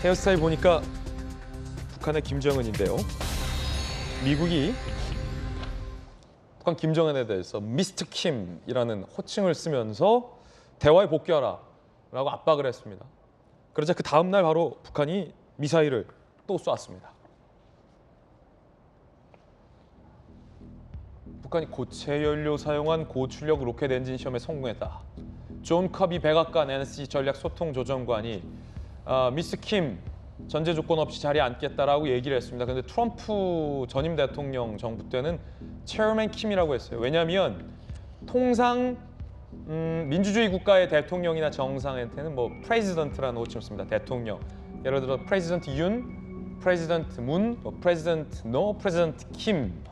헤어스타일 보니까 북한의 김정은인데요. 미국이 북한 김정은에 대해서 미스터 킴이라는 호칭을 쓰면서 대화에 복귀하라 라고 압박을 했습니다. 그러자 그 다음 날 바로 북한이 미사일을 또 쐈습니다. 북한이 고체 연료 사용한 고출력 로켓 엔진 시험에 성공했다. 존 커비 백악관 NSC 전략소통조정관이 미스 킴 전제 조건 없이 자리에 앉겠다라고 얘기를 했습니다. 그런데 트럼프 전임 대통령 정부 때는 체어맨 킴이라고 했어요. 왜냐하면 통상 민주주의 국가의 대통령이나 정상한테는 뭐 프레지던트라는 호칭을 씁니다. 대통령. 예를 들어 프레지던트 윤, 프레지던트 문, 프레지던트 노, 프레지던트 킴.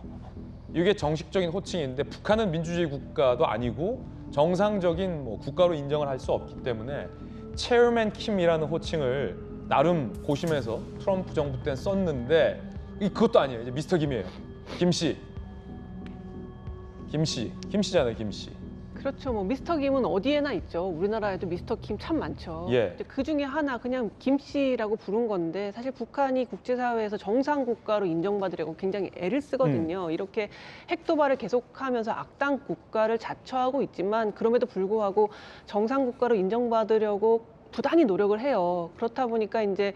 이게 정식적인 호칭인데 북한은 민주주의 국가도 아니고 정상적인 뭐 국가로 인정을 할 수 없기 때문에 체어맨 킴이라는 호칭을 나름 고심해서 트럼프 정부 때는 썼는데 그것도 아니에요. 이제 미스터 김이에요. 김씨. 김씨잖아요, 김씨. 그렇죠. 뭐 미스터 김은 어디에나 있죠. 우리나라에도 미스터 김 참 많죠. 예. 그 중에 하나 그냥 김 씨라고 부른 건데 사실 북한이 국제사회에서 정상 국가로 인정받으려고 굉장히 애를 쓰거든요. 이렇게 핵 도발을 계속하면서 악당 국가를 자처하고 있지만 그럼에도 불구하고 정상 국가로 인정받으려고 부단히 노력을 해요. 그렇다 보니까 이제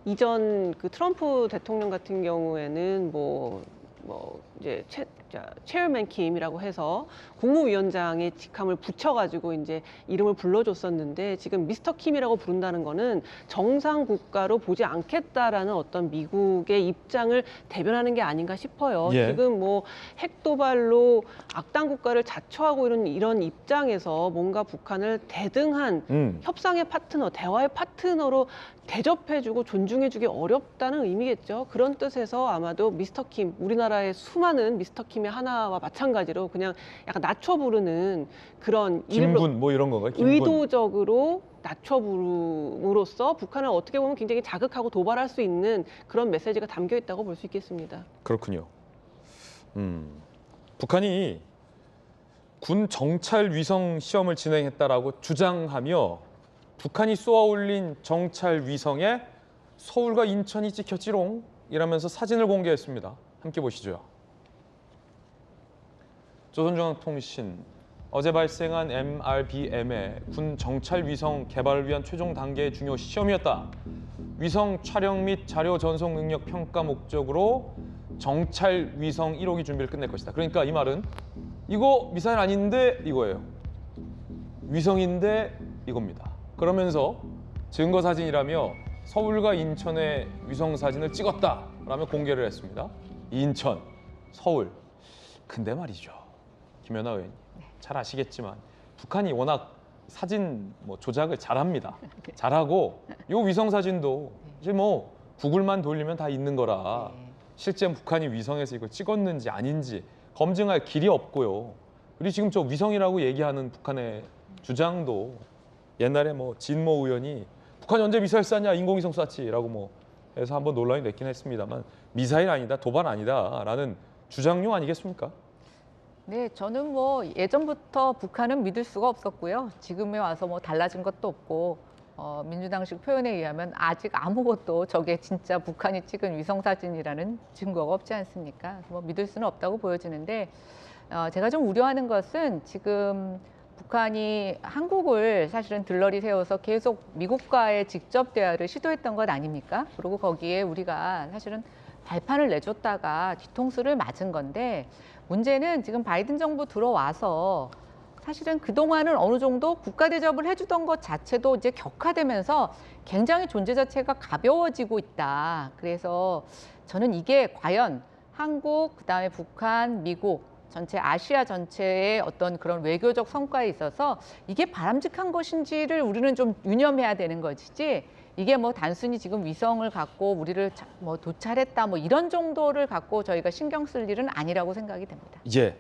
이전 그 트럼프 대통령 같은 경우에는 이제 체어맨 킴이라고 해서 국무위원장의 직함을 붙여가지고 이제 이름을 불러줬었는데 지금 미스터 킴이라고 부른다는 거는 정상 국가로 보지 않겠다라는 어떤 미국의 입장을 대변하는 게 아닌가 싶어요. 예. 지금 뭐 핵도발로 악당 국가를 자처하고 이런 입장에서 뭔가 북한을 대등한 협상의 파트너, 대화의 파트너로 대접해주고 존중해주기 어렵다는 의미겠죠. 그런 뜻에서 아마도 미스터 킴, 우리나라의 수많은 미스터 킴의 하나와 마찬가지로 그냥 약간 낮춰 부르는 그런 김군 뭐 이런 건가요? 김군. 의도적으로 낮춰 부름으로써 북한을 어떻게 보면 굉장히 자극하고 도발할 수 있는 그런 메시지가 담겨 있다고 볼 수 있겠습니다. 그렇군요. 북한이 군 정찰 위성 시험을 진행했다라고 주장하며 북한이 쏘아올린 정찰 위성에 서울과 인천이 찍혔지롱 이라면서 사진을 공개했습니다. 함께 보시죠. 조선중앙통신 어제 발생한 MRBM의 군 정찰 위성 개발을 위한 최종 단계의 중요 시험이었다. 위성 촬영 및 자료 전송 능력 평가 목적으로 정찰 위성 1호기 준비를 끝낼 것이다. 그러니까 이 말은 이거 미사일 아닌데 이거예요. 위성인데 이겁니다. 그러면서 증거 사진이라며 서울과 인천의 위성 사진을 찍었다라며 공개를 했습니다. 인천, 서울. 근데 말이죠. 김연아 의원님, 잘 아시겠지만 북한이 워낙 사진 조작을 잘합니다. 잘하고 이 위성 사진도 이제 뭐 구글만 돌리면 다 있는 거라 실제 북한이 위성에서 이걸 찍었는지 아닌지 검증할 길이 없고요. 그리고 지금 저 위성이라고 얘기하는 북한의 주장도 옛날에 진모 의원이 북한이 언제 미사일 쐈냐 인공위성 쐈지라고 해서 한번 논란이 됐긴 했습니다만 미사일 아니다 도발 아니다라는 주장용 아니겠습니까? 네, 저는 예전부터 북한은 믿을 수가 없었고요. 지금에 와서 달라진 것도 없고 민주당식 표현에 의하면 아직 아무것도 저게 진짜 북한이 찍은 위성 사진이라는 증거가 없지 않습니까? 믿을 수는 없다고 보여지는데 제가 좀 우려하는 것은 지금 북한이 한국을 사실은 들러리 세워서 계속 미국과의 직접 대화를 시도했던 것 아닙니까? 그리고 거기에 우리가 사실은 발판을 내줬다가 뒤통수를 맞은 건데 문제는 지금 바이든 정부 들어와서 사실은 그동안은 어느 정도 국가 대접을 해주던 것 자체도 이제 격화되면서 굉장히 존재 자체가 가벼워지고 있다. 그래서 저는 이게 과연 한국, 그다음에 북한, 미국 전체 아시아 전체의 어떤 그런 외교적 성과에 있어서 이게 바람직한 것인지를 우리는 좀 유념해야 되는 것이지 이게 단순히 지금 위성을 갖고 우리를 도찰했다 이런 정도를 갖고 저희가 신경 쓸 일은 아니라고 생각이 됩니다. 예.